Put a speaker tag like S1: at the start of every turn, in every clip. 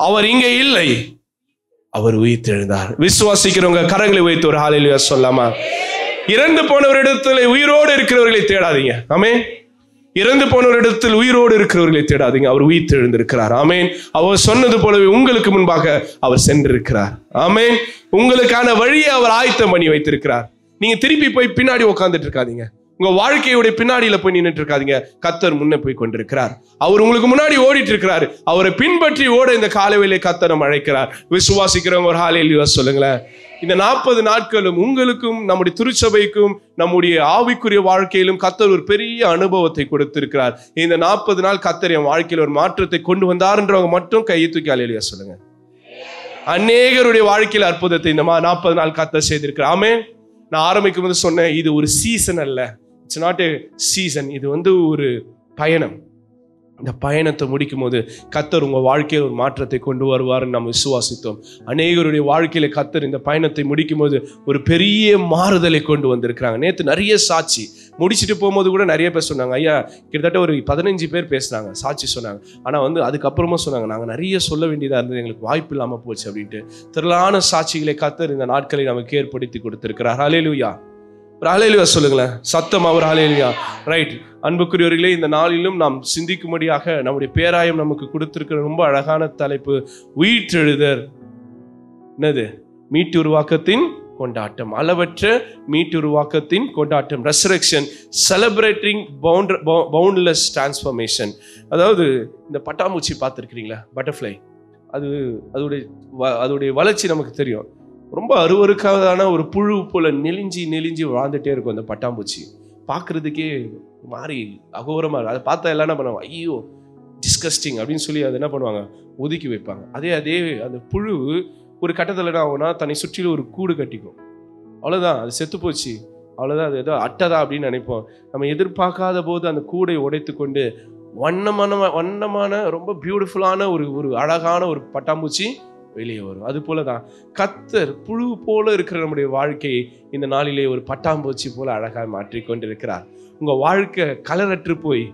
S1: அவர் இங்கே இல்லை, அவர் உயிர்த்தெழுந்தார். விசுவாசிக்கிறவங்க கரங்களை வைத்து ஒரு ஹல்லேலூயா சொல்லாமா? இறந்து போனவரிடத்தில் உயிரோடு இருக்கிறவர்களை தேடாதீங்க. ஆமென். இறந்து போனவரிடத்தில் உயிரோடு இருக்கிறவர்களை தேடாதீங்க. அவர் உயிர்த்தெழுந்திருக்கிறார். ஆமென். அவர் சொன்னது போலவே உங்களுக்கு முன்பாக அவர் சென்றிருக்கிறார். ஆமென். உங்களுக்கான வழியை அவர் ஆயத்தம் பண்ணி வைத்திருக்கிறார். நீங்க திருப்பி போய் பின்னாடி உட்கார்ந்துட்டு இருக்காதீங்க. உங்க வாழ்க்கையுடைய பின்னாடியில போய் நின்றுட்டு இருக்காதீங்க. கர்த்தர் முன்னே போய் கொண்டிருக்கிறார். அவர் உங்களுக்கு முன்னாடி ஓடிட்டு இருக்கிறார். அவரை பின்பற்றி ஓட இந்த காலையிலே கர்த்தர் நம்ம அழைக்கிறார். விசுவாசிக்கிறவங்க ஒரு ஹல்லேலூயா சொல்லுங்களேன். இந்த 40 நாட்களும் உங்களுக்கும் நம்முடைய திருச்சபைக்கும் நம்முடைய ஆவிக்குரிய வாழ்க்கையிலும் கர்த்தர் ஒரு பெரிய அனுபவத்தை கொடுத்திருக்கிறார். இந்த 40 நாள் கர்த்தர் என் வாழ்க்கையில் ஒரு மாற்றத்தை கொண்டு வந்தார்ன்றவங்க மட்டும் கையை தூக்கி ஹல்லேலூயா சொல்லுங்க. அநேகருடைய வாழ்க்கையில் அற்புதத்தை இந்த 40 நாள் கர்த்தர் செய்திருக்கிறார். ஆமென். நான் ஆரம்பிக்கும் போது சொன்னேன், இது ஒரு சீசன் அல்ல. It's not a season. இது ஒரு பயணம். இந்த பயணத்தை முடிக்கும் போது கர்த்தர் உங்க வாழ்க்கையில் ஒரு மாற்றத்தை கொண்டு வருவார்னு நம்ம விசுவாசித்தோம். அநேகருடைய வாழ்க்கையில கர்த்தர் இந்த பயணத்தை முடிக்கும் போது ஒரு பெரிய மாறுதலை கொண்டு வந்திருக்கிறாங்க. நேற்று நிறைய சாட்சி முடிச்சுட்டு போகும்போது கூட நிறைய பேர் சொன்னாங்க, ஐயா கிட்டத்தட்ட ஒரு 15 பேர் பேசுனாங்க, சாட்சி சொன்னாங்க. ஆனால் அதுக்கப்புறமா சொன்னாங்க, நாங்கள் நிறைய சொல்ல வேண்டியதாக இருந்தது, எங்களுக்கு வாய்ப்பு இல்லாமல் போச்சு அப்படின்ட்டு. திரளான சாட்சிகளை கர்த்தர் இந்த நாட்களை நமக்கு ஏற்படுத்தி கொடுத்திருக்கிறார். ஹல்லேலூயா. ஒரு ஹல்லேலூயா சொல்லுங்களேன் சத்தம். அவர் ஹல்லேலூயா. ரைட். அன்புக்குரியவர்களே, இந்த நாளிலும் நாம் சிந்திக்கும்படியாக நம்முடைய பேராயம் நமக்கு கொடுத்திருக்கிற ரொம்ப அழகான தலைப்பு உயிர்த்தெழுதல். என்னது? மீட்டுருவாக்கத்தின் கொண்டாட்டம். அளவற்ற மீட்டுருவாக்கத்தின் கொண்டாட்டம். Resurrection, celebrating boundless transformation. அதாவது இந்த பட்டாம்பூச்சி பார்த்துருக்கிறீங்களா? பட்டர்ஃப்ளை. அதோடைய வளர்ச்சி நமக்கு தெரியும். ரொம்ப அருவருக்கான ஒரு புழு போல நெளிஞ்சு வாழ்ந்துட்டே இருக்கும் அந்த பட்டாம்பூச்சி. பார்க்கறதுக்கே மாறி அகோரமாக இருக்கும். அதை பார்த்தா எல்லாம் என்ன பண்ணுவாங்க, ஐயோ டிஸ்கஸ்டிங் அப்படின்னு சொல்லி அதை என்ன பண்ணுவாங்க, ஒதுக்கி வைப்பாங்க. அதே அந்த புழு ஒரு கட்டத்தில் என்ன ஆகும்னா தன்னை சுற்றிலும் ஒரு கூடு கட்டிக்கும். அவ்வளோதான், அது செத்து போச்சு, அவ்வளோதான், அது ஏதோ அட்டதா அப்படின்னு நினைப்போம். நம்ம எதிர்பார்க்காத போது அந்த கூடை உடைத்து கொண்டு வண்ணமான ரொம்ப பியூட்டிஃபுல்லான ஒரு அழகான ஒரு பட்டாம்பூச்சி வெளியே வரும். அது போல தான் கர்த்தர் புழு போல இருக்கிற நம்முடைய வாழ்க்கையை இந்த நாளிலே ஒரு பட்டாம்பூச்சி போல அழகாக மாற்றி கொண்டிருக்கிறார். உங்க வாழ்க்கை கலரற்று போய்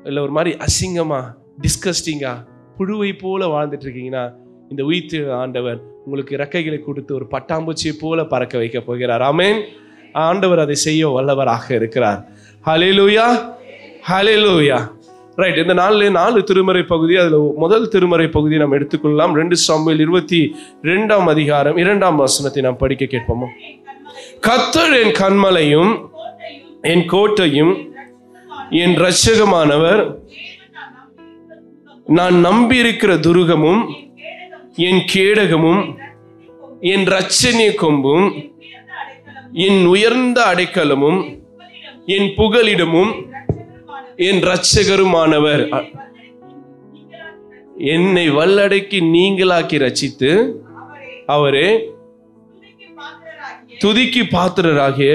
S1: இல்லை ஒரு மாதிரி அசிங்கமா டிஸ்கஸ்டிங்கா புழுவை போல வாழ்ந்துட்டு இருக்கீங்கன்னா, இந்த உயிர்த்து ஆண்டவர் உங்களுக்கு இறக்கைகளை கொடுத்து ஒரு பட்டாம்பூச்சியை போல பறக்க வைக்க போகிறார். ஆமென். ஆண்டவர் அதை செய்ய வல்லவராக இருக்கிறார். ஹல்லேலூயா, ஹல்லேலூயா. ரைட். இந்த 4 திருமறை பகுதி, அதில் முதல் திருமறை பகுதி நாம் எடுத்துக்கொள்ளலாம். 2 சாமுவேல் 22ஆம் அதிகாரம் 2ஆம் வசனத்தை நாம் படிக்க கேட்போமா? கர்த்தர் என் கன்மலையும் என் கோட்டையும் என் இரட்சகமானவர், நான் நம்பியிருக்கிற துருகமும் என் கேடகமும் என் இரட்சணிய கொம்பும் என் உயர்ந்த அடைக்கலமும் என் புகலிடமும் என் இரட்சகருமானவர், என்னை வல்லடைக்கு நீங்களாக்கி ரட்சித்து அவரே துதிக்கு பாத்திரராகிய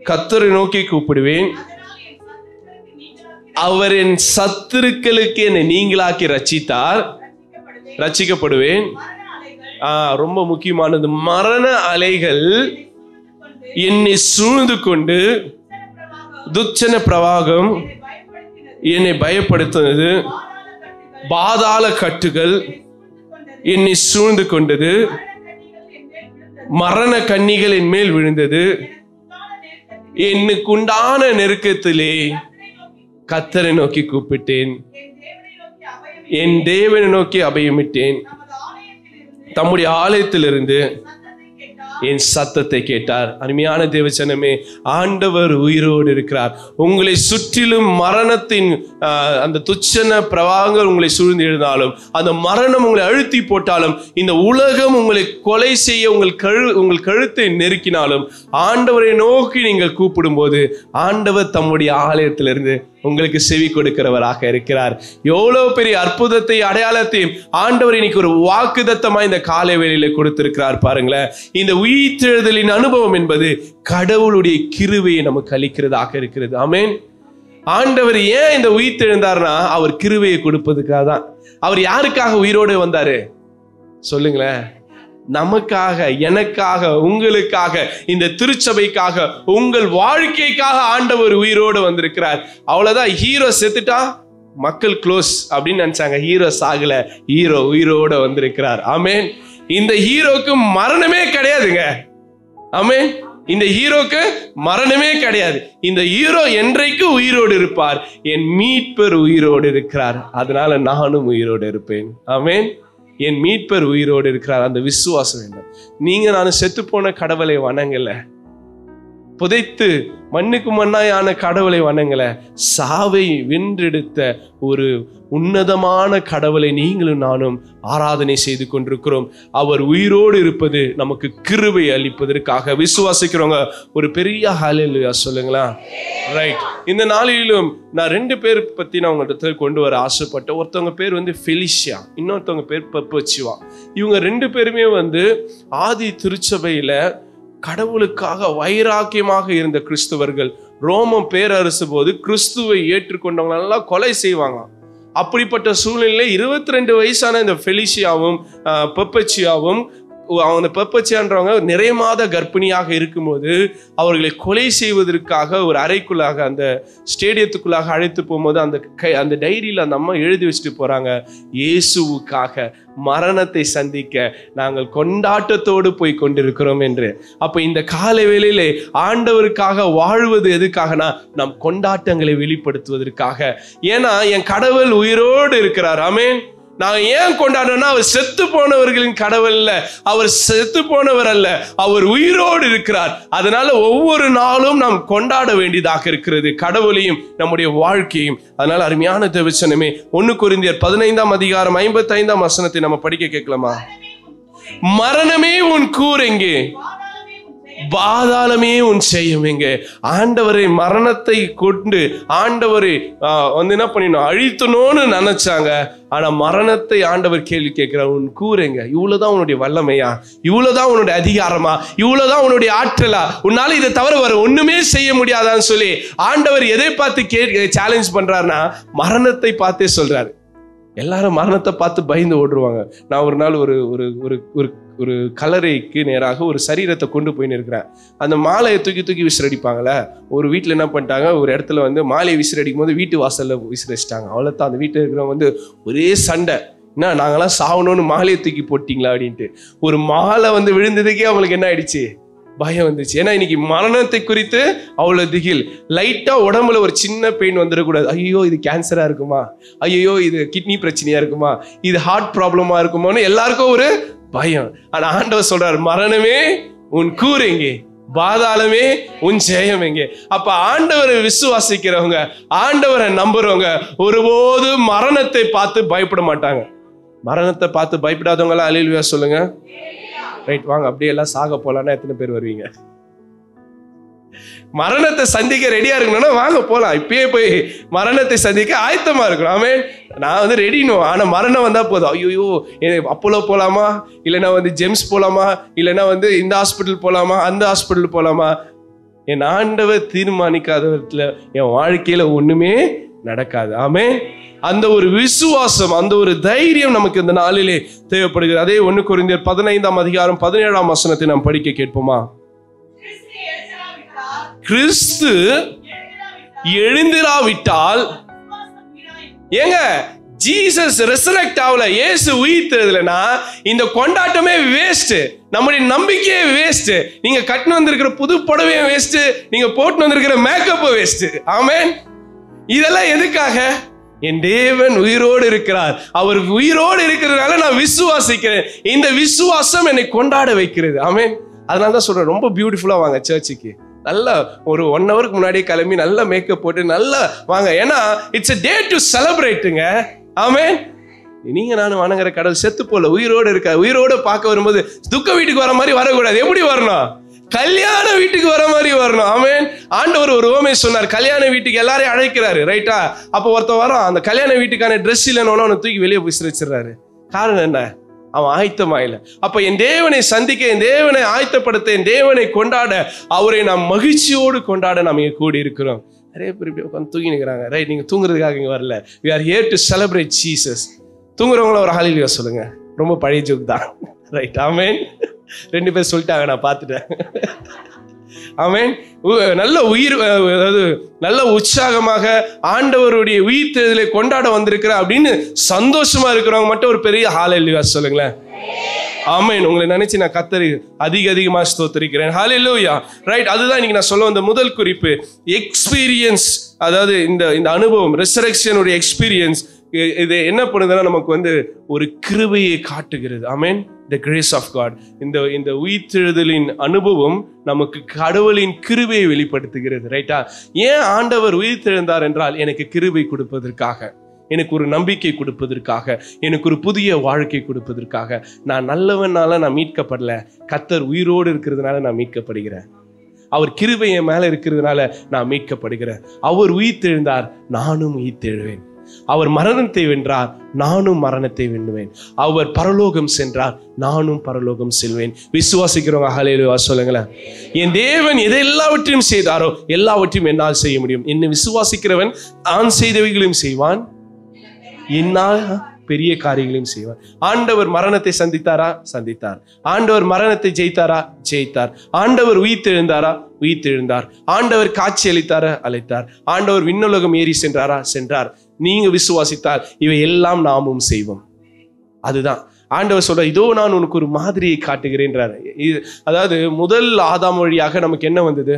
S1: கர்த்தரை நோக்கி கூப்பிடுவேன். அவர் என் சத்துருக்களுக்கு என்னை நீங்களாக்கி ரட்சித்தார், ரட்சிக்கப்படுவேன். ரொம்ப முக்கியமானது, மரண அலைகள் என்னை சூழ்ந்து கொண்டு துச்சன பிரவாகம் என்னை பயப்படுத்தினது, பாதாள கட்டுகள் என்னை சூழ்ந்து கொண்டது, மரண கண்ணிகள் என் மேல் விழுந்தது. என்னுக்குண்டான நெருக்கத்திலே கர்த்தரை நோக்கி கூப்பிட்டேன், என் தேவனை நோக்கி அபயமிட்டேன். தம்முடைய ஆலயத்திலிருந்து என் சத்தத்தை கேட்டார். அருமையான தேவச்சனமே, ஆண்டவர் உயிரோடு இருக்கிறார். உங்களை சுற்றிலும் மரணத்தின் அந்த துச்சன பிரவாகங்கள் உங்களை சூழ்ந்து எழுந்தாலும், அந்த மரணம் உங்களை அழுத்தி போட்டாலும், இந்த உலகம் உங்களை கொலை செய்ய உங்கள் கழுத்தை நெருக்கினாலும், ஆண்டவரை நோக்கி நீங்கள் கூப்பிடும் போது ஆண்டவர் தம்முடைய ஆலயத்திலிருந்து உங்களுக்கு செவி கொடுக்கிறவராக இருக்கிறார். எவ்வளவு பெரிய அற்புதத்தை அடையாளத்தையும் ஆண்டவர் இன்னைக்கு ஒரு வாக்குத்தத்தமா இந்த காலை வேளையில கொடுத்திருக்கிறார் பாருங்களேன். இந்த உயிர்த்தெழுதலின் அனுபவம் என்பது கடவுளுடைய கிருபையை நமக்கு அளிக்கிறதாக இருக்கிறது. ஆமென். ஆண்டவர் ஏன் இந்த உயிர்த்தெழுந்தார்னா அவர் கிருபையை கொடுப்பதுக்காக தான். அவர் யாருக்காக உயிரோடு வந்தாரு சொல்லுங்களேன்? நமக்காக, எனக்காக, உங்களுக்காக, இந்த திருச்சபைக்காக, உங்கள் வாழ்க்கைக்காக ஆண்டவர் உயிரோடு வந்திருக்கிறார். அவ்வளவுதான். ஹீரோ செத்துட்டா மக்கள் க்ளோஸ் அப்படின்னு நினைச்சாங்க. ஹீரோ சாகல, ஹீரோ உயிரோட வந்திருக்கிறார். ஆமென். இந்த ஹீரோக்கு மரணமே கிடையாதுங்க. ஆமென். இந்த ஹீரோக்கு மரணமே கிடையாது. இந்த ஹீரோ என்றைக்கு உயிரோடு இருப்பார். என் மீட்பர் உயிரோடு இருக்கிறார், அதனால நானும் உயிரோடு இருப்பேன். ஆமென். என் மீட்பர் உயிரோடு இருக்கிறார். அந்த விசுவாசம் வேண்டும். நீங்க நானும் செத்து போன கடவுளை வணங்கல, புதைத்து மண்ணுக்கு மண்ணாயான கடவுளை வணங்கல, சாவை வென்றெடுத்த ஒரு உன்னதமான கடவுளை நீங்களும் நானும் ஆராதனை செய்து கொண்டிருக்கிறோம். அவர் உயிரோடு இருப்பது நமக்கு கிருபை அளிப்பதற்காக. விசுவாசிக்கிறவங்க ஒரு பெரிய ஹல்லேலூயா சொல்லுங்களா. ரைட். இந்த நாளிலும் நான் 2 பேர் பத்தி நான் உங்கள்கிட்ட கொண்டு வர ஆசைப்பட்டேன். ஒருத்தவங்க பேர் வந்து ஃபெலிஷியா, இன்னொருத்தவங்க பேர் பெர்பச்சுவா. இவங்க 2 பேருமே வந்து ஆதி திருச்சபையில கடவுளுக்காக வைராக்கியமாக இருந்த கிறிஸ்துவர்கள். ரோம பேரரசு போது கிறிஸ்துவை ஏற்றுக்கொண்டவங்க எல்லாம் கொலை செய்வாங்க. அப்படிப்பட்ட சூழ்நிலையில 22 வயசான இந்த ஃபெலிஷியாவும் பெர்பச்சுவாவும், அவங்க பெர்பச்சுவான்றவங்க நிறைய மாத கர்ப்பிணியாக இருக்கும்போது அவர்களை கொலை செய்வதற்காக ஒரு அறைக்குள்ளாக அந்த ஸ்டேடியத்துக்குள்ளாக அழைத்து போகும்போது அந்த டைரியில் அந்த அம்மா எழுதி வச்சுட்டு போறாங்க, இயேசுவுக்காக மரணத்தை சந்திக்க நாங்கள் கொண்டாட்டத்தோடு போய் கொண்டிருக்கிறோம் என்று. அப்ப இந்த காலை வேளையிலே ஆண்டவருக்காக வாழ்வது எதுக்காகனா நம் கொண்டாட்டங்களை வெளிப்படுத்துவதற்காக. ஏன்னா என் கடவுள் உயிரோடு இருக்கிறார். ஆமென். நான் ஏன் கொண்டாடுறோம்னா அவர் செத்து போனவர்களின் கடவுள் அல்ல, அவர் செத்து போனவர் அல்ல, அவர் உயிரோடு இருக்கிறார். அதனால ஒவ்வொரு நாளும் நாம் கொண்டாட வேண்டியதாக இருக்கிறது கடவுளையும் நம்முடைய வாழ்க்கையும். அதனால அருமையான தேவச்சனமே 1 கொரிந்தியர் 15ஆம் அதிகாரம் 55ஆம் வசனத்தை நம்ம படிக்க கேட்கலாமா? மரணமே உன் கூர் எங்கே, பாதாளமே உன் செய்யும் எங்கே. ஆண்டவரை மரணத்தை கொண்டு ஆண்டவரை வந்து என்ன பண்ணினோம், அழித்தணும்னு நினைச்சாங்க. ஆனா மரணத்தை ஆண்டவர் கேள்வி கேட்கிறார், உன் கூறுங்க. இவ்வளவுதான் உன்னுடைய வல்லமையா, இவ்வளவுதான் உன்னுடைய அதிகாரமா, இவ்வளவுதான் உன்னுடைய ஆற்றலா, உன்னால இதை தவிர வர ஒண்ணுமே செய்ய முடியாதான்னு சொல்லி ஆண்டவர் எதை பார்த்து சேலஞ்ச் பண்றாருன்னா மரணத்தை பார்த்தே சொல்றாரு. எல்லாரும் மரணத்தை பார்த்து பயந்து ஓடுருவாங்க. நான் ஒரு நாள் ஒரு ஒரு ஒரு ஒரு கல்லறைக்கு நேராக ஒரு சரீரத்தை கொண்டு போயின்னு இருக்கிறேன். அந்த மாலையை தூக்கி தூக்கி விசிறடிப்பாங்களே, ஒரு வீட்டில் என்ன பண்ணிட்டாங்க, ஒரு இடத்துல வந்து மாலையை விசிறடிக்கும் போது வீட்டு வாசலில் விசிறடிச்சிட்டாங்க. அவ்வளோதான். அந்த வீட்டில் இருக்கிறவங்க வந்து ஒரே சண்டை, என்ன நாங்களாம் சாகணும்னு மாலையை தூக்கி போட்டிங்களா அப்படின்ட்டு. ஒரு மாலை வந்து விழுந்ததுக்கே அவங்களுக்கு என்ன ஆயிடுச்சு, பயம் வந்துச்சு. ஏன்னா இன்னைக்கு மரணத்தை குறித்து அவ்வளவு திகில். லைட்டா உடம்புல ஒரு சின்ன பெயின் வந்துடக்கூடாது. ஐயோ இது கேன்சரா இருக்குமா, ஐயோ இது கிட்னி பிரச்சனையா இருக்குமா, இது ஹார்ட் ப்ராப்ளமா இருக்குமான்னு எல்லாருக்கும் ஒரு பயம். ஆனா ஆண்டவர் சொல்றாரு, மரணமே உன் கூர் எங்கே, பாதாளமே உன் ஜெயம் எங்கே. அப்ப ஆண்டவரை விசுவாசிக்கிறவங்க, ஆண்டவரை நம்புறவங்க ஒருபோது மரணத்தை பார்த்து பயப்பட மாட்டாங்க. மரணத்தை பார்த்து பயப்படாதவங்களா அல்லேலூயா சொல்லுங்க. ரைட், வாங்க அப்படியே எல்லாம் சாக போலான்னா எத்தனை பேர் வருவீங்க? மரணத்தை சந்திக்க ரெடியா இருக்கணும்னா வாங்க போலாம். இப்பயே போய் மரணத்தை சந்திக்க ஆயத்தமா இருக்கணும். ஆமென். நான் வந்து ரெடினும். ஆனா மரணம் வந்தா போதும், ஐயோ அப்போலோ போலாமா, இல்லைன்னா வந்து ஜெம்ஸ் போலாமா, இல்லைன்னா வந்து இந்த ஹாஸ்பிட்டல் போலாமா, அந்த ஹாஸ்பிட்டல் போலாமா. என் ஆண்டவர் தீர்மானிக்காத விதத்துல என் வாழ்க்கையில ஒண்ணுமே நடக்காது. ஆமென். அந்த ஒரு விசுவாசம், அந்த ஒரு தைரியம் நமக்கு இந்த நாளிலே தேவைப்படுகிறது. அதே 1 கொரிந்தியர் 15ஆம் அதிகாரம் 17ஆம் வசனத்தை நாம் படிக்க கேட்போமா? கிறிஸ்து எழுந்திராவிட்டால், ஏங்க ஜீசஸ் ரெசரக்ட் ஆகல, இயேசு உயிர்த்தெழுதலைன்னா இந்த கொண்டாட்டமே வேஸ்ட், நம்முடைய நம்பிக்கையே வேஸ்ட். நீங்க கட்டினு வந்திருக்கிற புது புடவையே வேஸ்ட், நீங்க போட்டு வந்திருக்கிற மேக்கப் வேஸ்ட். ஆமென். இதெல்லாம் எதுக்காக? என் தேவன் உயிரோடு இருக்கிறார், அவர் உயிரோடு இருக்கிறதுனால நான் விசுவாசிக்கிறேன். இந்த விசுவாசம் என்னை கொண்டாட வைக்கிறது. ஆமென். அதனால தான் சொல்றேன், ரொம்ப பியூட்டிஃபுல்லா வாங்க சர்ச்சுக்கு. நல்லா ஒரு 1 ஹவருக்கு முன்னாடியே கிளம்பி நல்லா மேக்கப் போட்டு நல்லா வாங்க. ஏன்னா இட்ஸ் a day to celebrateங்க. ஆமென். நீங்க நானும் வணங்குற கடவுள் செத்து போல உயிரோடு இருக்க. உயிரோடு பார்க்க வரும்போது துக்க வீட்டுக்கு வர மாதிரி வரக்கூடாது. எப்படி வரணும்? கல்யாண வீட்டுக்கு வர மாதிரி வரணும். ஆமென். ஆண்டவர் ஒரு உவமை சொன்னார், கல்யாண வீட்டுக்கு எல்லாரையும் அழைக்கிறாரு. ரைட்டா? அப்ப ஒருத்தன் வரான், அந்த கல்யாண வீட்டுக்கான ட்ரெஸ் இல்லைன்னு அவனை தூக்கி வெளியே போய் சிரிச்சிடறாரு. காரணம் என்ன? அவன் ஆயத்தமாயில. அப்ப என் தேவனை சந்திக்க, என் தேவனை ஆயத்தப்படுத்த, என் தேவனை கொண்டாட, அவரை நாம் மகிழ்ச்சியோடு கொண்டாட நாம் இங்க கூடி இருக்கிறோம். நிறைய பேர் இப்படி உட்காந்து தூங்கி நிற்கிறாங்க. ரைட், நீங்க தூங்குறதுக்காக இங்க வரல. We are here to celebrate Jesus. தூங்குறவங்கள ஒரு ஹல்லேலூயா சொல்லுங்க. ரொம்ப பழைய ஜோக் தான். ரைட். ஆமென். 2 பேர் சொல்லிட்டாங்க, நான் பார்த்துட்டேன். ஆமென். நல்ல உயிர், அதாவது நல்ல உற்சாகமாக ஆண்டவருடைய உயிர்த்தெழுதலை கொண்டாட வந்திருக்கிற அப்படின்னு சந்தோஷமா இருக்கிறவங்க மட்டும் ஒரு பெரிய ஹல்லேலூயா சொல்லுங்களேன். ஆமென். உங்களை நினைச்சு நான் கர்த்தரை அதிகமா ஸ்தோத்திரிக்கிறேன். ஹல்லேலூயா. ரைட். அதுதான் இன்னைக்கு நான் சொல்ல வந்த முதல் குறிப்பு, எக்ஸ்பீரியன்ஸ். அதாவது இந்த அனுபவம், ரெசரக்ஷனுடைய எக்ஸ்பீரியன்ஸ் இது என்ன பண்ணுதுன்னா நமக்கு வந்து ஒரு கிருபையை காட்டுகிறது. ஆமென். The grace of God. இந்த உயிர்த்தெழுதலின் அனுபவம் நமக்கு கடவுளின் கிருபையை வெளிப்படுத்துகிறது. ரைட்டா? ஏன் ஆண்டவர் உயிர்த்தெழுந்தார் என்றால் எனக்கு கிருபை கொடுப்பதற்காக, எனக்கு ஒரு நம்பிக்கை கொடுப்பதற்காக, எனக்கு ஒரு புதிய வாழ்க்கை கொடுப்பதற்காக. நான் நல்லவனால நான் மீட்கப்படல, கர்த்தர் உயிரோடு இருக்கிறதுனால நான் மீட்கப்படுகிறேன். அவர் கிருபை என் மேல இருக்கிறதுனால நான் மீட்கப்படுகிறேன். அவர் உயிர்த்தெழுந்தார், நானும் உயிர்த்தெழுவேன். அவர் மரணத்தை வென்றார், நானும் மரணத்தை வென்றுவேன். அவர் பரலோகம் சென்றார், நானும் பரலோகம் செல்வேன். விசுவாசிக்கிறவங்க ஹல்லேலூயா சொல்லுங்களேன். என் தேவன் எதை எல்லாவற்றையும் செய்தாரோ எல்லாவற்றையும் என்னால் செய்ய முடியும். என்னை விசுவாசிக்கிறவன் நான் செய்தவைகளையும் செய்வான், என்னால் பெரிய காரியங்களையும் செய்வார். ஆண்டவர் மரணத்தை சந்தித்தாரா? சந்தித்தார். ஆண்டவர் மரணத்தை ஜெயித்தாரா? ஜெயித்தார். ஆண்டவர் உயிர்த்தெழுந்தாரா? உயிர்த்தெழுந்தார். ஆண்டவர் காட்சி அளித்தாரா? அளித்தார். ஆண்டவர் விண்ணுலகம் ஏறி சென்றாரா? சென்றார். நீங்க விசுவாசித்தால் இவை எல்லாம் நாமும் செய்வோம். அதுதான் ஆண்டவர் சொல்ற, இதோ நான் உனக்கு ஒரு மாதிரியை காட்டுகிறேன்றார். அதாவது முதல் ஆதாம் வழியாக நமக்கு என்ன வந்தது?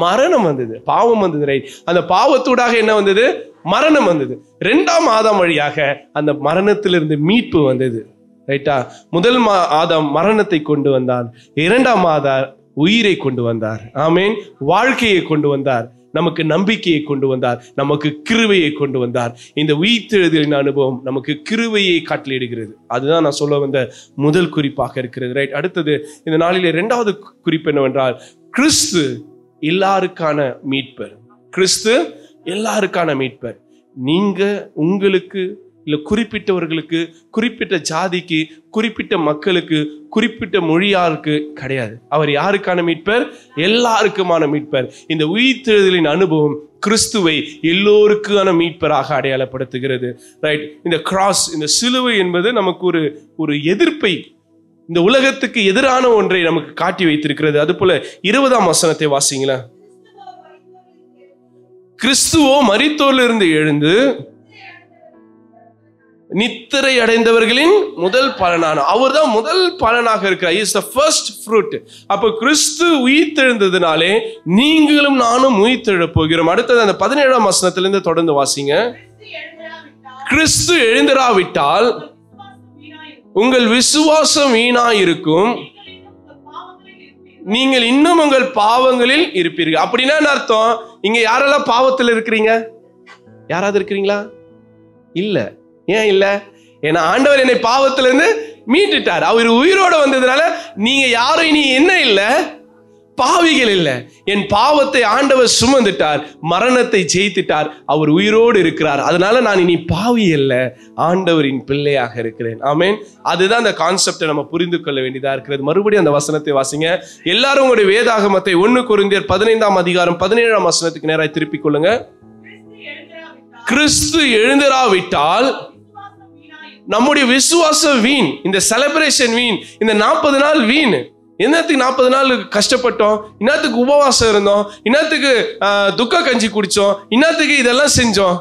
S1: மரணம் வந்தது, பாவம் வந்தது. ரைட். அந்த பாவத்தூடாக என்ன வந்தது? மரணம் வந்தது. இரண்டாம் ஆதாம் வழியாக அந்த மரணத்திலிருந்து மீட்பு வந்தது. ரைட்டா? முதல் ஆதாம் மரணத்தை கொண்டு வந்தார், இரண்டாம் ஆதாம் உயிரை கொண்டு வந்தார். ஆமென். வாழ்க்கையை கொண்டு வந்தார், நமக்கு நம்பிக்கையை கொண்டு வந்தார், நமக்கு கிருபையை கொண்டு வந்தார். இந்த உயிர்த்தெழுதலின் அனுபவம் நமக்கு கிருபையை காட்டலிடுகிறது. அதுதான் நான் சொல்ல வந்த முதல் குறிப்பாக இருக்கிறது. ரைட். அடுத்தது இந்த நாளிலே இரண்டாவது குறிப்பு என்னவென்றால், கிறிஸ்து எல்லாருக்கான மீட்பர். கிறிஸ்து எல்லாருக்கான மீட்பர். நீங்க, உங்களுக்கு, இல்ல குறிப்பிட்டவர்களுக்கு, குறிப்பிட்ட ஜாதிக்கு, குறிப்பிட்ட மக்களுக்கு, குறிப்பிட்ட மொழியாருக்கு கிடையாது. அவர் யாருக்கான மீட்பர்? எல்லாருக்குமான மீட்பர். இந்த உயிர்த்தெழுதலின் அனுபவம் கிறிஸ்துவை எல்லோருக்கான மீட்பராக அடையாளப்படுத்துகிறது. ரைட். இந்த கிராஸ், இந்த சிலுவை என்பது நமக்கு ஒரு எதிர்ப்பை, இந்த உலகத்துக்கு எதிரான ஒன்றை நமக்கு காட்டி வைத்திருக்கிறது. அது போல 20ஆம் வசனத்தை வாசிங்களா. கிறிஸ்துவோ மரித்தோரிலிருந்து எழுந்து நித்திரை அடைந்தவர்களின் முதல் பலனான, அவர் தான் முதல் பலனாக இருக்கிறார். He is the first fruit. அப்ப கிறிஸ்து உயிர்த்தெழுந்ததுனாலே நீங்களும் நானும் உயிர்த்தெழப் போகிறோம். அடுத்தது அந்த 17ஆம் வசனத்திலிருந்து தொடர்ந்து வாசிங்க. கிறிஸ்து எழுந்திராவிட்டால் உங்கள் விசுவாசம் வீணாயிருக்கும், நீங்கள் இன்னும் உங்கள் பாவங்களில் இருப்பீர்கள். அப்படின்னா என்ன அர்த்தம்? இங்க யாரெல்லாம் பாவத்தில் இருக்கிறீங்க? யாராவது இருக்கிறீங்களா? இல்ல. ஏன் இல்ல? ஏன்னா ஆண்டவர் என்னை பாவத்திலிருந்து மீட்டுட்டார். அவர் உயிரோட வந்ததுனால நீங்க யாரும் இனி என்ன இல்ல? பாவிகள் இல்ல. என் பாவத்தை ஆண்டவர் சுமந்துட்டார், மரணத்தை ஜெயித்துட்டார், அவர் உயிரோடு இருக்கிறார். அதனால நான் இனி பாவி அல்ல, ஆண்டவரின் பிள்ளையாக இருக்கிறேன். ஆமென். அதுதான் அந்த கான்செப்டை நம்ம புரிந்து கொள்ள வேண்டியதா இருக்கிறது. மறுபடியும் அந்த வசனத்தை வாசிங்க எல்லாரும். உங்களுடைய வேதாகமத்தை 1 கொரிந்தியர் 15ஆம் அதிகாரம் 17ஆம் வசனத்துக்கு நேராக திருப்பிக் கொள்ளுங்க. கிறிஸ்து எழுந்திராவிட்டால் நம்முடைய விசுவாசம் வீண், இந்த செலிப்ரேஷன் வீண், இந்த 40 நாள் வீண். என்னத்துக்கு 40 நாள் கஷ்டப்பட்டோம்? இன்னத்துக்கு உபவாசம் இருந்தோம்? இன்னத்துக்கு துக்க கஞ்சி குடிச்சோம்? இன்னத்துக்கு இதெல்லாம் செஞ்சோம்?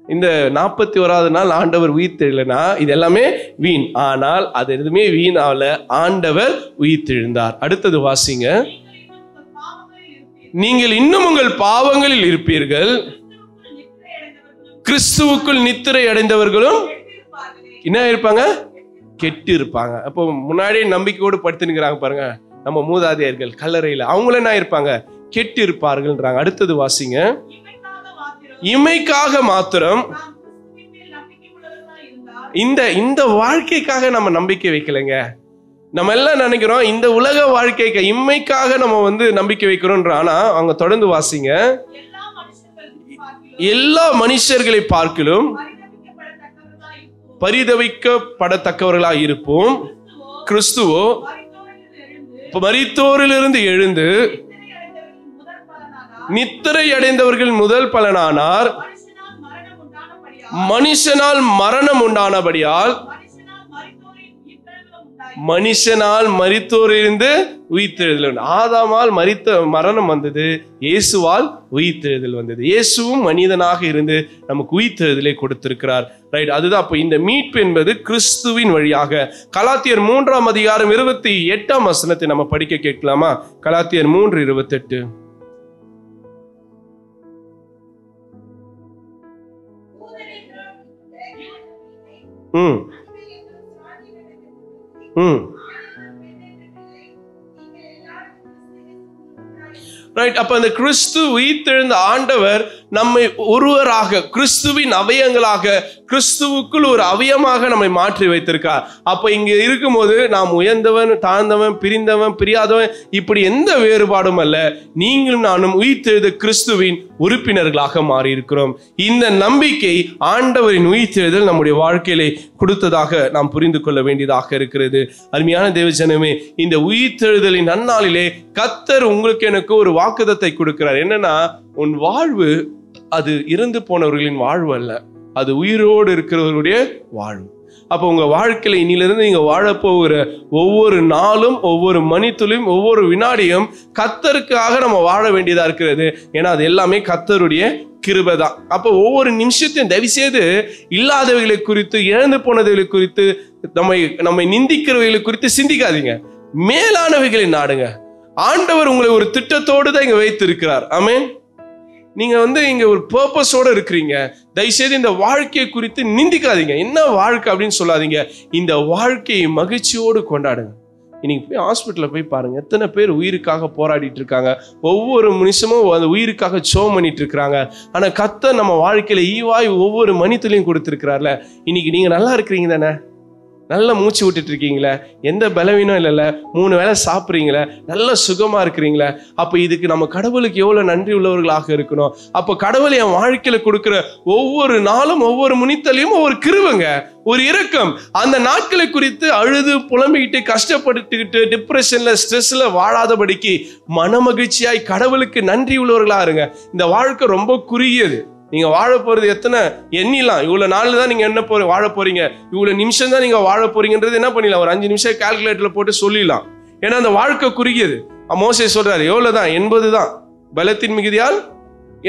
S1: இந்த 41ஆவது நாள் ஆண்டவர் உயிர்த்தெழலைனா இது எல்லாமே வீண். ஆனால் அது எதுவுமே வீண் ஆகல, ஆண்டவர் உயிர்த்தெழுந்தார். அடுத்தது வாசிங்க. நீங்கள் இன்னும் உங்கள் பாவங்களில் இருப்பீர்கள், கிறிஸ்துவுக்குள் நித்திரை அடைந்தவர்களும் என்ன இருப்பாங்க? கெட்டு இருப்பாங்க. அப்போ முன்னாடியே நம்பிக்கையோடு படுத்துனுக்கிறாங்க பாருங்க நம்ம மூதாதையர்கள் கல்லறையில். அவங்களும் என்ன இருப்பாங்க? கெட்டு இருப்பார்கள்ன்றாங்க. அடுத்தது வாசிங்க. இமைக்காக மாத்திரம், இந்த வாழ்க்கைக்காக நம்ம நம்பிக்கை வைக்கலைங்க. நம்ம எல்லாம் நினைக்கிறோம் இந்த உலக வாழ்க்கைக்கு, இம்மைக்காக நம்ம நம்பிக்கை வைக்கிறோம்ன்ற. ஆனா அவங்க தொடர்ந்து வாசிங்க. எல்லா மனுஷர்களை பார்க்கிலும் பரிதவிக்கப்படத்தக்கவர்களாக இருப்போம். கிறிஸ்துவோ மரித்தோரிலிருந்து எழுந்து நித்திரை அடைந்தவர்கள் முதல் பலனானார். மனுஷனால் மரணம் உண்டானபடியால் மனுஷனால் மரித்தோரிலிருந்து உயிர்த்தெழுதல். ஆதாமால் மரணம் வந்தது, இயேசுவால் உயிர்த்தெழுதல் வந்தது. இயேசுவும் மனிதனாக இருந்து நமக்கு உயிர்த்தெழுதலை கொடுத்திருக்கிறார். ரைட், அதுதான். அப்ப இந்த மீட்பு என்பது கிறிஸ்துவின் வழியாக. கலாத்தியர் 3:28 நம்ம படிக்க கேட்கலாமா? கலாத்தியர் 3:28. ரைட். அப்ப அந்த கிறிஸ்து உயிர்த்தெழுந்த ஆண்டவர் நம்மை ஒருவராக, கிறிஸ்துவின் அவயங்களாக, கிறிஸ்துவுக்குள் ஒரு அவயமாக நம்மை மாற்றி வைத்திருக்கார். அப்ப இங்க இருக்கும்போது நாம் உயர்ந்தவன், தாழ்ந்தவன், பிரிந்தவன், பிரியாதவன், இப்படி எந்த வேறுபாடும் அல்ல. நீங்களும் நானும் உயிர்த்தெழுந்த கிறிஸ்துவின் உறுப்பினர்களாக மாறி இருக்கிறோம். இந்த நம்பிக்கை ஆண்டவரின் உயிர்த்தெழுதல் நம்முடைய வாழ்க்கையிலே கொடுத்ததாக நாம் புரிந்து கொள்ள வேண்டியதாக இருக்கிறது. அருமையான தேவஜனமே, இந்த உயிர்த்தெழுதலின் நன்னாளிலே கர்த்தர் உங்களுக்கு எனக்கு ஒரு வாக்குத்தத்தை கொடுக்கிறார். என்னன்னா, உன் வாழ்வு அது இறந்து போனவர்களின் வாழ்வு அல்ல, அது உயிரோடு இருக்கிறவர்களுடைய வாழ்வு. அப்போ உங்க வாழ்க்கையில இனிலிருந்து நீங்க வாழப்போகிற ஒவ்வொரு நாளும், ஒவ்வொரு மணித்துளியும், ஒவ்வொரு வினாடியும் கர்த்தருக்காக நம்ம வாழ வேண்டியதா இருக்கிறது. ஏன்னா அது எல்லாமே கர்த்தருடைய கிருபை தான். அப்போ ஒவ்வொரு நிமிஷத்தையும் தயவு செய்து இல்லாதவைகளை குறித்து, இழந்து போனவைகளை குறித்து, நம்மை நிந்திக்கிறவைகளை குறித்து சிந்திக்காதீங்க. மேலானவைகளை நாடுங்க. ஆண்டவர் உங்களை ஒரு திட்டத்தோடு தான் இங்க வைத்திருக்கிறார். ஆமென். நீங்க இங்க ஒரு பர்பஸோட இருக்கிறீங்க. தயவுசெய்து இந்த வாழ்க்கையை குறித்து நிந்திக்காதீங்க. என்ன வாழ்க்கை அப்படின்னு சொல்லாதீங்க. இந்த வாழ்க்கையை மகிழ்ச்சியோடு கொண்டாடுங்க. இன்னைக்கு போய் ஹாஸ்பிட்டலில் போய் பாருங்க, எத்தனை பேர் உயிருக்காக போராடிட்டு இருக்காங்க. ஒவ்வொரு நிமிஷமும் அந்த உயிருக்காக சோம் பண்ணிட்டு இருக்கிறாங்க. ஆனா கர்த்தர் நம்ம வாழ்க்கையில ஈவாய் ஒவ்வொரு மணித்துலையும் கொடுத்துருக்கிறார்ல. இன்னைக்கு நீங்க நல்லா இருக்கிறீங்க தானே? நல்லா மூச்சு விட்டுட்டு இருக்கீங்களே, எந்த பலவீனம் இல்லைல்ல, 3 வேளை சாப்பிட்றீங்களே, நல்ல சுகமா இருக்கிறீங்களே. அப்போ இதுக்கு நம்ம கடவுளுக்கு எவ்வளோ நன்றி உள்ளவர்களாக இருக்கணும். அப்போ கடவுள் என் வாழ்க்கையில கொடுக்குற ஒவ்வொரு நாளும், ஒவ்வொரு முனித்தலையும் ஒவ்வொரு கிருபைங்க, ஒரு இரக்கம். அந்த நாட்களை குறித்து அழுது புலம்பிக்கிட்டு கஷ்டப்பட்டுக்கிட்டு டிப்ரெஷன்ல ஸ்ட்ரெஸ்ல வாழாதபடிக்கு மனமகிழ்ச்சியாய் கடவுளுக்கு நன்றி உள்ளவர்களா இருங்க. இந்த வாழ்க்கை ரொம்ப குறுகியது. நீங்க வாழ போறது எத்தனை எண்ணிலாம். இவ்வளவு நாள் தான் நீங்க என்ன வாழ போறீங்க, இவ்வளவு நிமிஷம் தான் நீங்க வாழ போறீங்கன்றது என்ன பண்ணிடலாம், ஒரு 5 நிமிஷம் கால்குலேட்டர்ல போட்டு சொல்லிடலாம். ஏன்னா அந்த வாழ்க்கை குறுகியது. மோசே சொல்றாரு, எவ்வளவுதான், 80 தான், பலத்தின் மிகுதியால்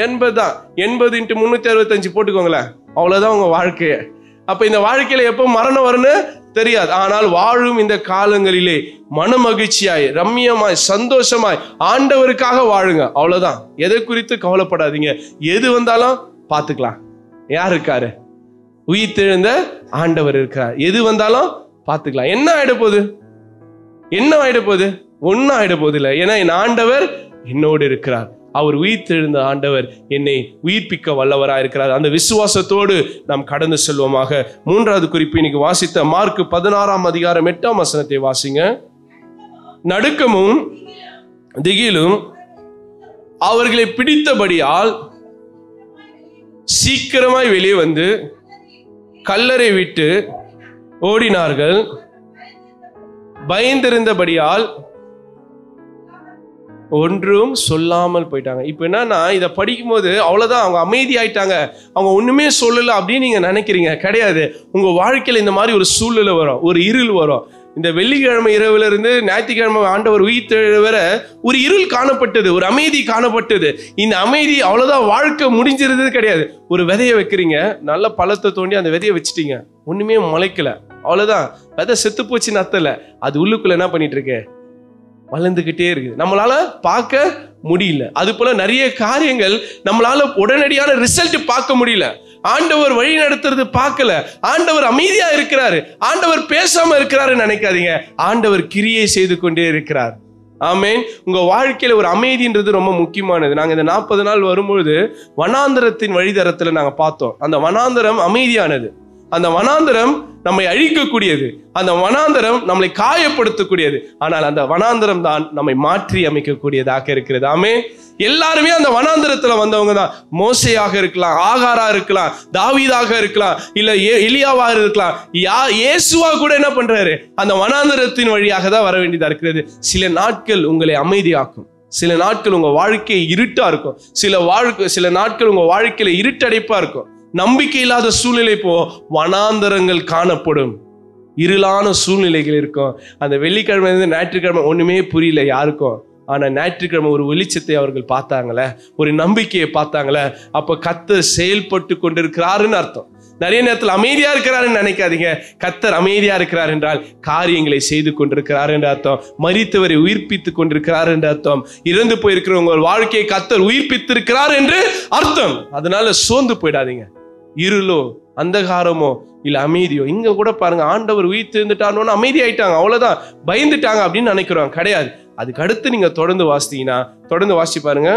S1: 80 தான். 80 × 365 போட்டுக்கோங்களேன், அவ்வளவுதான் உங்க வாழ்க்கைய. அப்ப இந்த வாழ்க்கையில எப்போ மரணம் வரும்னு தெரியாது. ஆனால் வாழும் இந்த காலங்களிலே மன மகிழ்ச்சியாய், ரம்மியமாய், சந்தோஷமாய் ஆண்டவருக்காக வாழுங்க. அவ்வளவுதான். எதை குறித்து கவலைப்படாதீங்க. எது வந்தாலும் பார்த்துக்கலாம். யார் இருக்காரு? உயிர்த்தெழுந்த ஆண்டவர் இருக்கிறார். எது வந்தாலும் பார்த்துக்கலாம். என்ன ஆயிட போகுது? ஒன்னும் ஆயிட போகுது இல்லை. ஏன்னா என் ஆண்டவர் என்னோடு இருக்கிறார். அவர் உயிர்த்தெழுந்த ஆண்டவர் என்னை உயிர்ப்பிக்க வல்லவராக இருக்கிறார். அந்த விசுவாசத்தோடு நாம் கடந்து செல்வோமாக. 3வது குறிப்பு இன்னைக்கு வாசித்த மார்க் 16:8 வாசிங்க. நடுக்கமும் திகிலும் அவர்களை பிடித்தபடியால் சீக்கிரமாய் வெளியே வந்து கல்லறை விட்டு ஓடினார்கள். பயந்திருந்தபடியால் ஒன்றும் சொல்லாமல் போயிட்டாங்க. இப்ப என்னன்னா, இதை படிக்கும் போது அவ்வளவுதான், அவங்க அமைதி ஆயிட்டாங்க, அவங்க ஒண்ணுமே சொல்லல அப்படின்னு நீங்க நினைக்கிறீங்க. கிடையாது. உங்க வாழ்க்கையில இந்த மாதிரி ஒரு சூழ்நிலை வரும், ஒரு இருள் வரும். இந்த வெள்ளிக்கிழமை இரவுல இருந்து ஞாயிற்றுக்கிழமை ஆண்டவர் உயிர்த்தெழ வர ஒரு இருள் காணப்பட்டது, ஒரு அமைதி காணப்பட்டது. இந்த அமைதி அவ்வளவுதான், வாழ்க்கை முடிஞ்சிருந்தது கிடையாது. ஒரு விதைய வைக்கிறீங்க, நல்ல பழத்தை தோண்டி அந்த விதைய வச்சுட்டீங்க, ஒண்ணுமே முளைக்கல, அவ்வளவுதான். விதை செத்து போச்சுன்னு அர்த்தம். அது உள்ளுக்குள்ள என்ன பண்ணிட்டு இருக்கு, வளர்ந்துகிட்டே இருக்குது. நம்மளால பார்க்க முடியல. அது போல நிறைய காரியங்கள் நம்மளால உடனடியான ரிசல்ட் பார்க்க முடியல. ஆண்டவர் வழி நடத்துறது பார்க்கல. ஆண்டவர் அமைதியா இருக்கிறாரு, ஆண்டவர் பேசாம இருக்கிறாரு நினைக்காதீங்க. ஆண்டவர் கிரியை செய்து கொண்டே இருக்கிறார். ஆமேன். உங்க வாழ்க்கையில ஒரு அமைதின்றது ரொம்ப முக்கியமானது. நாங்க இந்த 40 நாள் வரும்பொழுது வனாந்தரத்தின் வழித்தரத்துல நாங்க பார்த்தோம். அந்த வனாந்தரம் அமைதியானது. அந்த வனாந்தரம் நம்மை அழிக்கக்கூடியது, அந்த வனாந்தரம் நம்மளை காயப்படுத்தக்கூடியது. ஆனால் அந்த வனாந்தரம் தான் நம்மை மாற்றி அமைக்கக்கூடியதாக இருக்கிறது. ஆமென். எல்லாருமே அந்த வனாந்தரத்துல வந்தவங்க தான். மோசேயாக இருக்கலாம், ஆகாரா இருக்கலாம், தாவீதாக இருக்கலாம், இல்ல எலியாவா இருக்கலாம், இயேசுவா கூட என்ன பண்றாரு, அந்த வனாந்தரத்தின் வழியாக தான் வர வேண்டியதா இருக்கிறது. சில நாட்கள் உங்களை அமைதியாக்கும், சில நாட்கள் உங்க வாழ்க்கை இருட்டா இருக்கும், சில நாட்கள் உங்க வாழ்க்கையில இருட்டடைப்பா இருக்கும். நம்பிக்கை இல்லாத சூழ்நிலை போ வனாந்தரங்கள் காணப்படும். இருளான சூழ்நிலைகள் இருக்கும். அந்த வெள்ளிக்கிழமை இருந்து ஞாயிற்றுக்கிழமை ஒண்ணுமே புரியல யாருக்கும். ஆனா ஞாயிற்றுக்கிழமை ஒரு வெளிச்சத்தை அவர்கள் பார்த்தாங்களே, ஒரு நம்பிக்கையை பார்த்தாங்களே, அப்ப கர்த்தர் செயல்பட்டு கொண்டிருக்கிறாருன்னு அர்த்தம். நிறைய நேரத்தில் அமைதியா இருக்கிறாருன்னு நினைக்காதீங்க. கர்த்தர் அமைதியா இருக்கிறார் என்றால் காரியங்களை செய்து கொண்டிருக்கிறார் என்று அர்த்தம். மரித்தவரை உயிர்ப்பித்து கொண்டிருக்கிறார் என்று அர்த்தம். இறந்து போயிருக்கிறவங்க வாழ்க்கையை கர்த்தர் உயிர்ப்பித்திருக்கிறார் என்று அர்த்தம். அதனால சோர்ந்து போயிடாதீங்க. இருளோ அந்தகாரமோ இல்ல அமைதியோ, இங்க கூட பாருங்க, ஆண்டவர் உயிர் தெரிந்துட்டான்னு அமைதி ஆயிட்டாங்க, அவ்வளவுதான், பயந்துட்டாங்க அப்படின்னு நினைக்கிறோம். கிடையாது. அதுக்கு அடுத்து நீங்க தொடர்ந்து வாசித்தீங்கன்னா, தொடர்ந்து வாசி பாருங்க.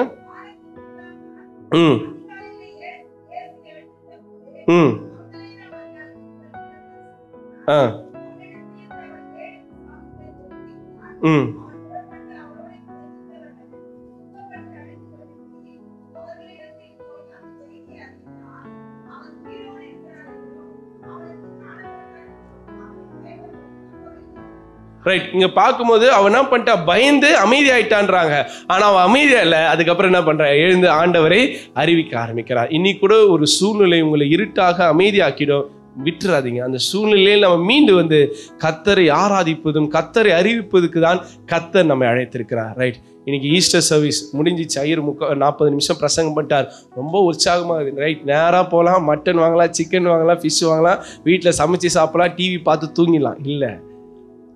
S1: ரைட். இங்க பார்க்கும்போது அவன் என்ன பண்ணிட்டா, பயந்து அமைதி ஆயிட்டான்றாங்க. ஆனா அவன் அமைதியா இல்ல. அதுக்கப்புறம் என்ன பண்ற, எழுந்து ஆண்டவரை அறிவிக்க ஆரம்பிக்கிறார். இன்னைக்கு கூட ஒரு சூழ்நிலை உங்களை இருட்டாக அமைதியாக்கிடும், விட்டுறாதீங்க. அந்த சூழ்நிலையில் நம்ம மீண்டு வந்து கர்த்தரை ஆராதிப்பதும் கர்த்தரை அறிவிப்பதுக்கு தான் கர்த்தர் நம்மை அழைத்திருக்கிறார். ரைட். இன்னைக்கு ஈஸ்டர் சர்வீஸ் முடிஞ்சிச்சு. ஐயர் 40 நிமிஷம் பிரசங்கம் பண்ணிட்டார். ரொம்ப உற்சாகமா இருக்கு. ரைட். நேராக போகலாம், மட்டன் வாங்கலாம், சிக்கன் வாங்கலாம், ஃபிஷ் வாங்கலாம், வீட்டில் சமைச்சு சாப்பிடலாம், டிவி பார்த்து தூங்கிடலாம். இல்லை,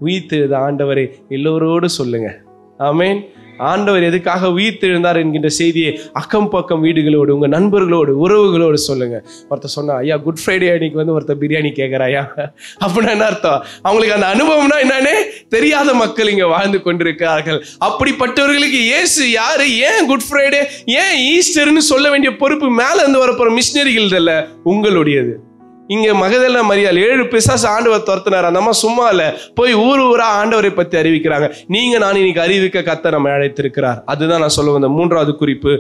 S1: உயிர்த்தெழுந்த ஆண்டவரை எல்லோரோடு சொல்லுங்க. ஆமேன். ஆண்டவர் எதுக்காக உயிர்த்தெழுந்தார் என்கின்ற செய்தியை அக்கம் பக்கம் வீடுகளோடு, உங்க நண்பர்களோடு, உறவுகளோடு சொல்லுங்க. ஒருத்தர் சொன்னா, ஐயா குட் ஃப்ரைடே அன்னைக்கு வந்து ஒருத்தர் பிரியாணி கேட்கிறாயா அப்படின்னா என்ன அர்த்தம்? அவங்களுக்கு அந்த அனுபவம்னா என்னன்னே தெரியாத மக்கள் இங்க வாழ்ந்து கொண்டிருக்கிறார்கள். அப்படிப்பட்டவர்களுக்கு இயேசு யாரு, ஏன் குட் ஃப்ரைடே, ஏன் ஈஸ்டர்னு சொல்ல வேண்டிய பொறுப்பு மேல இருந்து வரப்போற மிஷினரிகள் இல்ல, உங்களுடையது. இங்க மகதலேனா மரியாள் 7 பிசாசு ஆண்டவர் துரத்தினார். அந்த அம்மா சும்மா இல்ல, போய் ஊர் ஊரா ஆண்டவரை பத்தி அறிவிக்கிறாங்க. நீங்க நான் இன்னைக்கு அறிவிக்க கர்த்தர் நம்மை அழைத்திருக்கிறார். அதுதான் நான் சொல்ல வந்த 3வது குறிப்பு.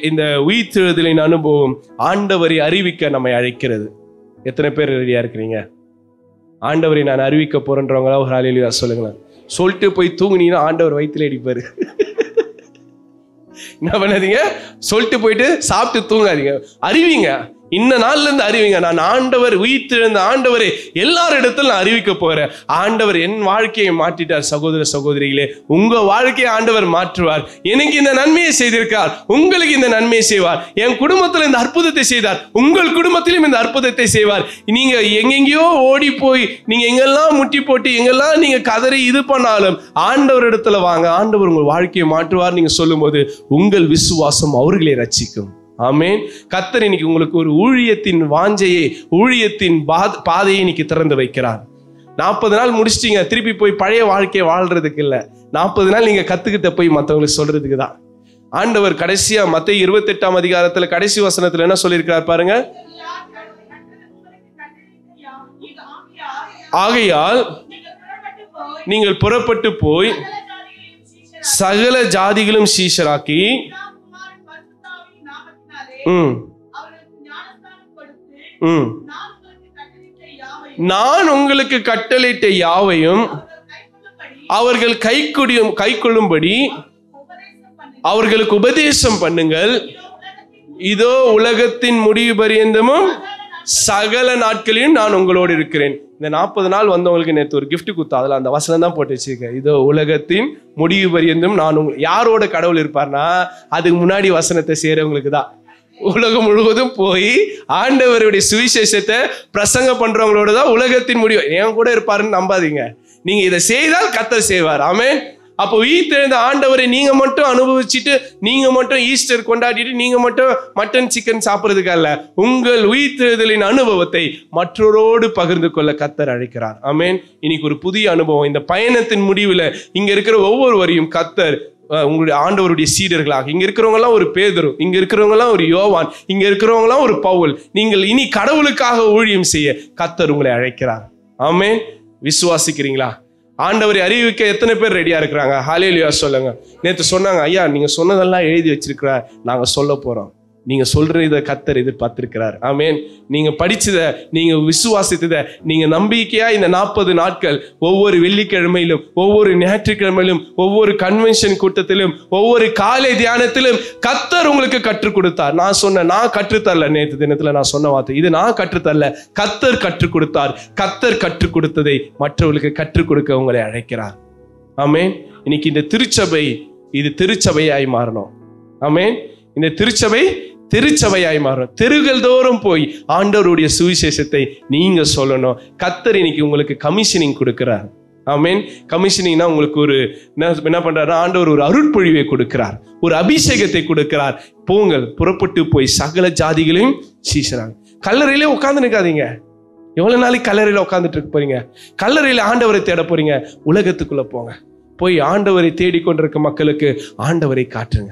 S1: இந்த உயிர்த்தெழுதலின் அனுபவம் ஆண்டவரை அறிவிக்க நம்மை அழைக்கிறது. எத்தனை பேர் ரெடியா இருக்கிறீங்க? ஆண்டவரை நான் அறிவிக்க போறேன்றவங்களா ஒரு ஹல்லேலூயா சொல்லுங்களேன். சொல்லிட்டு போய் தூங்குனீங்கன்னா ஆண்டவர் வயித்துல அடிப்பாரு. என்ன பண்ணாதீங்க, சொல்லிட்டு போயிட்டு சாப்பிட்டு தூங்காதீங்க, அறிவிங்க. இந்த நாள்ல இருந்து அறிவிங்க, நான் ஆண்டவர் உயிர்த்தெழுந்த ஆண்டவரை எல்லாரிடத்தில் நான் அறிவிக்க போறேன். ஆண்டவர் என் வாழ்க்கையை மாற்றிட்டார். சகோதர சகோதரிகளே, உங்க வாழ்க்கையை ஆண்டவர் மாற்றுவார். எனக்கு இந்த நன்மையை செய்திருக்கார், உங்களுக்கு இந்த நன்மையை செய்வார். என் குடும்பத்தில் இந்த அற்புதத்தை செய்தார், உங்கள் குடும்பத்திலும் இந்த அற்புதத்தை செய்வார். நீங்க எங்கெங்கயோ ஓடி போய், நீங்க எங்கெல்லாம் முட்டி போட்டு, எங்கெல்லாம் நீங்க கதறி இது பண்ணாலும் ஆண்டவர் இடத்துல வாங்க, ஆண்டவர் உங்கள் வாழ்க்கையை மாற்றுவார். நீங்க சொல்லும் போது உங்கள் விசுவாசம் அவர்களை ரட்சிக்கும். ஆமேன். கர்த்தர் இன்னைக்கு உங்களுக்கு ஒரு ஊழியத்தின் வாஞ்சையை, ஊழியத்தின் பாதையை இன்னைக்கு திறந்து வைக்கிறார். 40 நாள் முடிச்சிட்டீங்க, திருப்பி போய் பழைய வாழ்க்கையை வாழ்றதுக்கு இல்ல. 40 நாள் நீங்க கத்துக்கிட்ட போய் மற்றவங்களுக்கு சொல்றதுக்கு தான். ஆண்டவர் கடைசியா மத்தேயு 28ஆம் அதிகாரத்துல கடைசி வசனத்துல என்ன சொல்லியிருக்கிறார் பாருங்க. ஆகையால் நீங்கள் புறப்பட்டு போய் சகல ஜாதிகளும் சீஷராக்கி நான் உங்களுக்கு கட்டளையிட்ட யாவையும் அவர்கள் கைக்கொள்ளும்படி அவர்களுக்கு உபதேசம் பண்ணுங்கள். இதோ உலகத்தின் முடிவு பரியந்தமும் சகல நாட்களையும் நான் உங்களோடு இருக்கிறேன். இந்த 40 நாள் வந்தவங்களுக்கு நேற்று ஒரு கிஃப்ட் கொடுத்தா, அதில் அந்த வசனம் தான் போட்டு வச்சிருக்கேன். இதோ உலகத்தின் முடிவு பரியந்தம் நான் யாரோட கடவுள் இருப்பார்னா, அதுக்கு முன்னாடி வசனத்தை செய்யறவங்களுக்கு தான். உலகம் முழுவதும் போய் ஆண்டவருடைய சுவிசேஷத்தை பிரசங்கம் பண்றவங்களோட தான் உலகத்தின் முடிவு. என் கூட இருப்பாருன்னு நம்பாதீங்க. நீங்க இதை செய்தால் கர்த்தர் செய்வார். ஆமென். அப்போ உயிர்த்தெழுந்த ஆண்டவரை நீங்க மட்டும் அனுபவிச்சுட்டு, நீங்க மட்டும் ஈஸ்டர் கொண்டாடிட்டு, நீங்க மட்டும் மட்டன் சிக்கன் சாப்பிட்றதுக்கு அல்ல, உங்கள் உயிர்த்தெழுதலின் அனுபவத்தை மற்றவரோடு பகிர்ந்து கொள்ள கர்த்தர் அழைக்கிறார். ஆமென். இன்னைக்கு ஒரு புதிய அனுபவம். இந்த பயணத்தின் முடிவுல இங்க இருக்கிற ஒவ்வொருவரையும் கர்த்தர் உங்களுடைய ஆண்டவருடைய சீடர்களாக, இங்க இருக்கிறவங்க எல்லாம் ஒரு பேதுரு, இங்க இருக்கிறவங்க எல்லாம் ஒரு யோவான், இங்க இருக்கிறவங்க எல்லாம் ஒரு பவுல், நீங்கள் இனி கடவுளுக்காக ஊழியம் செய்ய கர்த்தர் உங்களை அழைக்கிறார். ஆமென். விசுவாசிக்கிறீங்களா? ஆண்டவரை அறிவிக்க எத்தனை பேர் ரெடியா இருக்கிறாங்க? ஹல்லேலூயா சொல்லுங்க. நேற்று சொன்னாங்க, ஐயா நீங்க சொன்னதெல்லாம் எழுதி வச்சிருக்கிற, நாங்க சொல்ல போறோம். நீங்க சொல்றத கர்த்தர் எதிர்பார்த்திருக்கிறார். ஆமென். நீங்க படிச்சத, நீங்க விசுவாசித்தத, நீங்க நம்பிக்கையா இந்த 40 நாட்கள் ஒவ்வொரு வெள்ளிக்கிழமையிலும், ஒவ்வொரு ஞாயிற்றுக்கிழமையிலும், ஒவ்வொரு கன்வென்ஷன் கூட்டத்திலும், ஒவ்வொரு காலை தியானத்திலும் கர்த்தர் உங்களுக்கு கற்றுக் கொடுத்தார். நான் கற்றுத்தரல. நேற்று தினத்துல நான் சொன்ன வார்த்தை இது, நான் கற்றுத்தரல, கர்த்தர் கற்றுக் கொடுத்தார். கர்த்தர் கற்றுக் கொடுத்ததை மற்றவர்களுக்கு கற்றுக் கொடுக்க உங்களை அழைக்கிறார். ஆமென். இன்னைக்கு இந்த திருச்சபை இது திருச்சபையாய் மாறணும். ஆமென். இந்த திருச்சபையாய் மாறும். தெருகள் தோறும் போய் ஆண்டவருடைய சுவிசேஷத்தை நீங்க சொல்லணும். கர்த்தர் இன்னைக்கு உங்களுக்கு கமிஷனிங் கொடுக்கிறார். ஆமென். கமிஷனிங்னா உங்களுக்கு ஒரு என்ன பண்றாரு, ஆண்டவர் ஒரு அருட்பொழிவை கொடுக்கிறார், ஒரு அபிஷேகத்தை கொடுக்கிறார். போங்கள், புறப்பட்டு போய் சகல ஜாதிகளையும் சீசராங்க. கல்லறையிலே உட்கார்ந்து நிற்காதீங்க. எவ்வளவு நாளைக்கு கல்லறையில உட்கார்ந்துட்டு இருக்க போறீங்க? கல்லறையில ஆண்டவரை தேட போறீங்க. உலகத்துக்குள்ள போங்க. போய் ஆண்டவரை தேடிக்கொண்டிருக்க மக்களுக்கு ஆண்டவரை காட்டுங்க.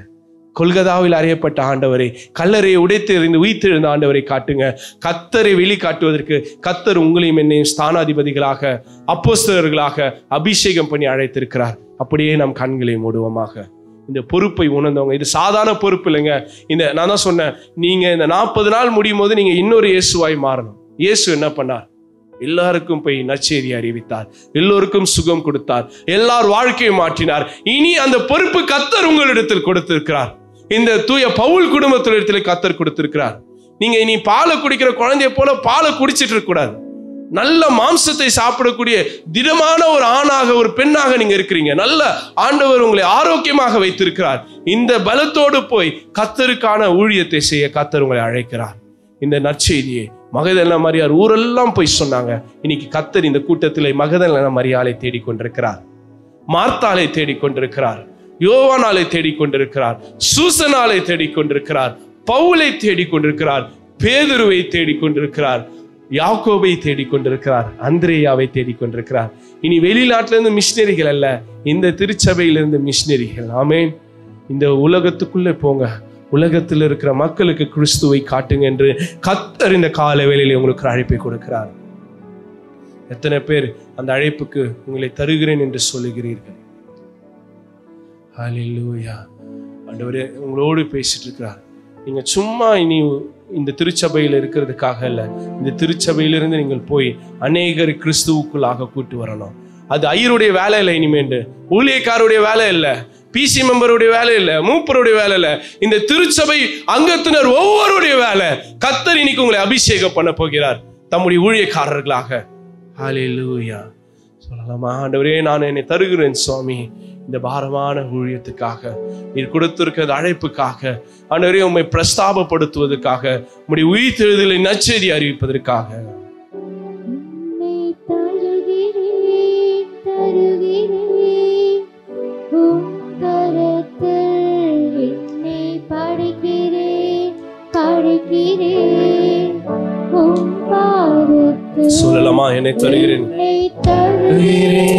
S1: கொல்கதாவில் அறியப்பட்ட ஆண்டவரை, கல்லறையை உடைத்து எறிந்து உயிர்த்தெழுந்த ஆண்டவரை காட்டுங்க. கர்த்தரை வெளிக்காட்டுவதற்கு கர்த்தர் உங்களையும் என்னையும் ஸ்தானாதிபதிகளாக, அப்போஸ்தலர்களாக அபிஷேகம் பண்ணி அழைத்திருக்கிறார். அப்படியே நாம் கண்களை மூடுவோமாக. இந்த பொறுப்பை உணர்ந்தவங்க, இது சாதாரண பொறுப்பு இல்லைங்க. நான் தான் சொன்னேன், நீங்க இந்த 40 நாள் முடியும் போது நீங்க இன்னொரு இயேசுவாய் மாறணும். இயேசு என்ன பண்ணார்? எல்லாருக்கும் போய் நற்செய்தி அறிவித்தார், எல்லோருக்கும் சுகம் கொடுத்தார், எல்லார் வாழ்க்கையை மாற்றினார். இனி அந்த பொறுப்பு கர்த்தர் உங்களிடத்தில் கொடுத்திருக்கிறார். இந்த தூய பவுல் குடும்பத்திடத்தில் கர்த்தர் கொடுத்திருக்கிறார். நீங்க இனி பாலை குடிக்கிற குழந்தைய போல பாலை குடிச்சிட்டு இருக்க கூடாது. நல்ல மாம்சத்தை சாப்பிடக்கூடிய திடமான ஒரு ஆணாக, ஒரு பெண்ணாக நீங்க இருக்கிறீங்க. நல்ல ஆண்டவர் உங்களை ஆரோக்கியமாக வைத்திருக்கிறார். இந்த பலத்தோடு போய் கர்த்தருக்கான ஊழியத்தை செய்ய கர்த்தர் உங்களை அழைக்கிறார். இந்த நற்செய்தியை மகதலேனா மரியாள் ஊரெல்லாம் போய் சொன்னாங்க. இன்னைக்கு கர்த்தர் இந்த கூட்டத்திலே மகதலேனா மரியாளை தேடிக்கொண்டிருக்கிறார், மார்த்தாளை தேடிக்கொண்டிருக்கிறார், யோவானாலை தேடிக்கொண்டிருக்கிறார், சூசனாலை தேடிக்கொண்டிருக்கிறார், பவுலை தேடிக்கொண்டிருக்கிறார், பேதுருவை தேடிக்கொண்டிருக்கிறார், யாக்கோபை தேடிக்கொண்டிருக்கிறார், அந்திரேயாவை தேடிக்கொண்டிருக்கிறார். இனி வெளிநாட்டிலிருந்து மிஷினரிகள் அல்ல, இந்த திருச்சபையிலிருந்து மிஷினரிகள். ஆமென். இந்த உலகத்துக்குள்ளே போங்க, உலகத்தில் இருக்கிற மக்களுக்கு கிறிஸ்துவை காட்டுங்க என்று கர்த்தர் இந்த கால வேளையிலே உங்களுக்கு அழைப்பை கொடுக்கிறார். எத்தனை பேர் அந்த அழைப்புக்கு உங்களை தருகிறேன் என்று சொல்லுகிறீர்கள்? ஹல்லேலூயா. ஆண்டவரே உங்களோடு பேசிட்டு இருக்கிறார். நீங்க சும்மா இனி இந்த திருச்சபையில் இருக்கிறதுக்காக அல்ல, இந்த திருச்சபையிலிருந்து நீங்கள் போய் அநேகர் கிறிஸ்துவுக்குள்ளாக கூட்டு வரணும். அது ஐயருடைய வேலை இல்லை, இனிமேண்டு ஊழியக்காரருடைய வேலை இல்லை, பிசி மெம்பருடைய வேலை இல்லை, மூப்பருடைய வேலை இல்லை, இந்த திருச்சபை அங்கத்தினர் ஒவ்வொருடைய வேலை. கர்த்தர் இன்னைக்கு உங்களை அபிஷேகம் பண்ண போகிறார் தம்முடைய ஊழியக்காரர்களாக. ஹல்லேலூயா. சொல்லலாமா? ஆண்டவரே நான் என்னை தருகிறேன் சுவாமி, இந்த பாரமான ஊழியத்துக்காக, நீர் கொடுத்திருக்கிற அழைப்புக்காக, ஆண்டவரே உம்மை பிரஸ்தாபப்படுத்துவதற்காக, உம்முடைய உயிர்த்தெழுதலை நற்செய்தி அறிவிப்பதற்காக. சொல்லலாமா? என்னை தருகிறேன்,
S2: படைக்கிறேன்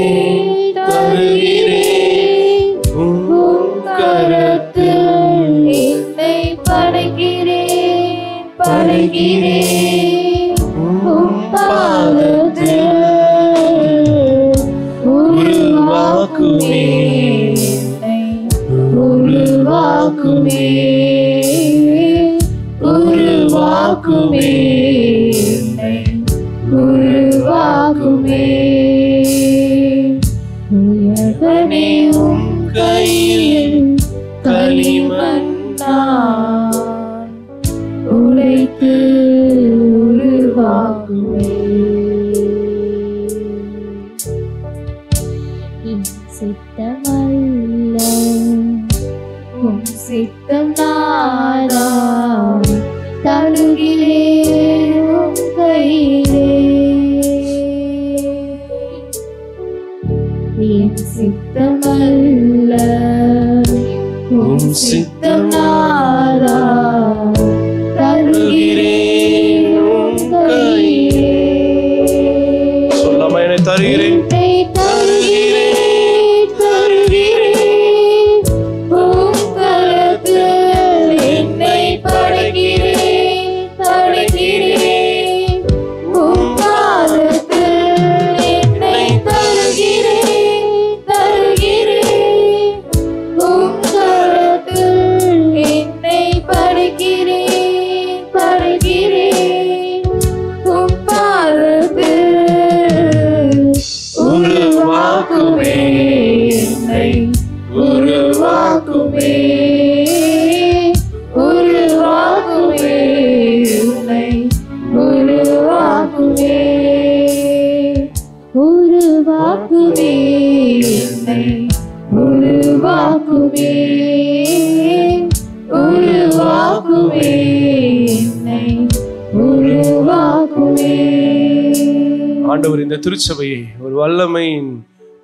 S1: ஆண்டவர் இந்த திருச்சபையை ஒரு வல்லமையின்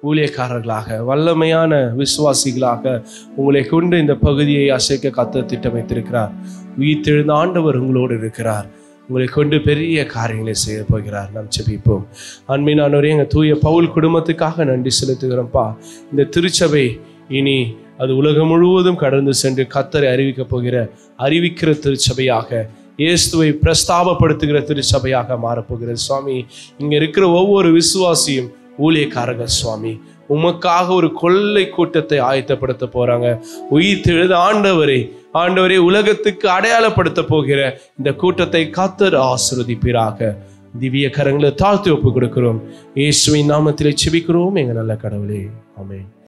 S1: ஊழியக்காரர்களாக, வல்லமையான விசுவாசிகளாக உங்களை கொண்டு இந்த பகுதியை அசைக்க கர்த்தர் திட்டமைத்திருக்கிறார். உயிர்த்தெழுந்த ஆண்டவர் உங்களோடு இருக்கிறார். உங்களை கொண்டு பெரிய காரியங்களை செய்ய போகிறார். நாம் ஜெபிப்போம். அன்பினானவரே, எங்கள் தூய பவுல் குடும்பத்துக்காக நன்றி செலுத்துகிறோம்ப்பா. இந்த திருச்சபை இனி அது உலகம் முழுவதும் கடந்து சென்று கர்த்தரை அறிவிக்கிற திருச்சபையாக, இயேசுவை பிரஸ்தாபப்படுத்துகிற திருச்சபையாக மாறப்போகிறது சுவாமி. இங்க இருக்கிற ஒவ்வொரு விசுவாசியும் ஊழியக்காரர்கள் சுவாமி, உமக்காக ஒரு கொள்ளை கூட்டத்தை ஆயத்தப்படுத்த போறாங்க. உயிர்த்தெழுந்த ஆண்டவரே உலகத்துக்கு அடையாளப்படுத்த போகிற இந்த கூட்டத்தை கர்த்தர் ஆசீர்வதிப்பீராக. திவ்ய கரங்களை தாழ்த்தி ஒப்பு கொடுக்கிறோம். இயேசுவின் நாமத்திலே ஜெபிக்கிறோம் எங்கள் நல்ல கடவுளே, ஆமென்.